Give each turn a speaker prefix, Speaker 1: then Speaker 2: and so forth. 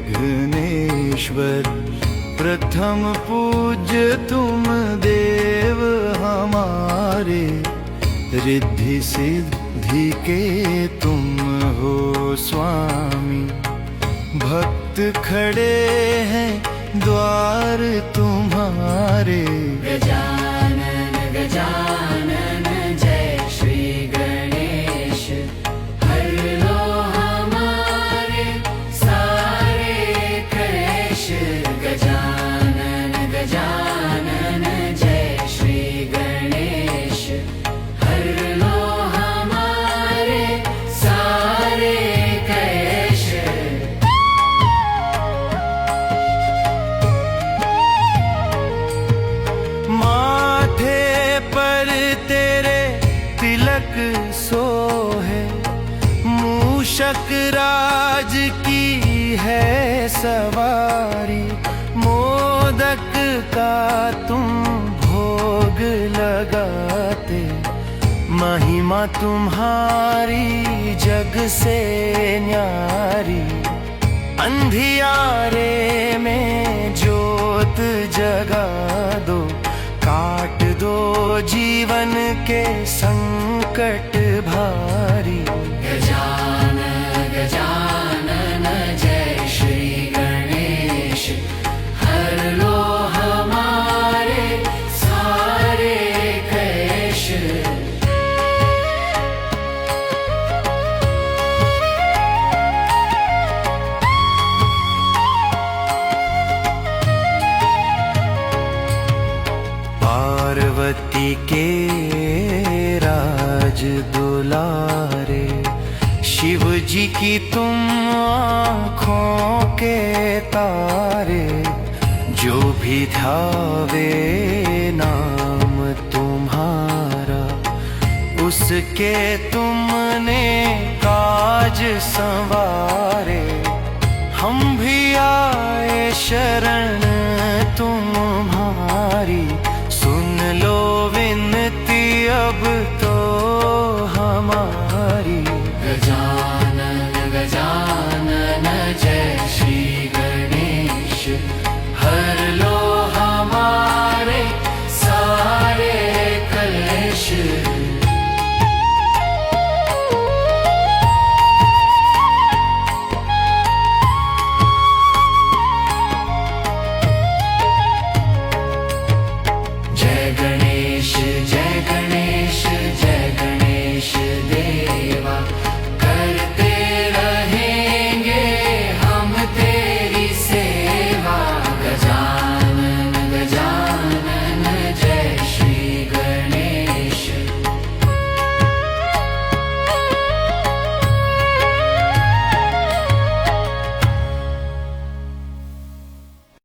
Speaker 1: विघ्नेश्वर। प्रथम पूज्य तुम देव हमारे, रिद्धि सिद्धि के तुम हो स्वामी। भक्त खड़े हैं द्वार तुम्हारे।
Speaker 2: गजानन गजानन जय श्री गणेश, हर लो हमारे सारे क्लेश। गजानन गजानन जय श्री गणेश, हर लो हमारे सारे क्लेश।
Speaker 1: माथे पर तेरे तिलक सोहे, मूषक राज की है सवारी। मोदक का तुम भोग लगाते, महिमा तुम्हारी जग से न्यारी। अंधियारे में ज्योत जगा दो, काट दो जीवन के संकट भारी।
Speaker 2: गजानन गजानन जय श्री गणेश, हर लो हमारे सारे क्लेश।
Speaker 1: पार्वती के राज दुलारे, शिव जी की तुम आँखों के तारे। जो भी ध्यावे नाम तुम्हारा, उसके तुमने काज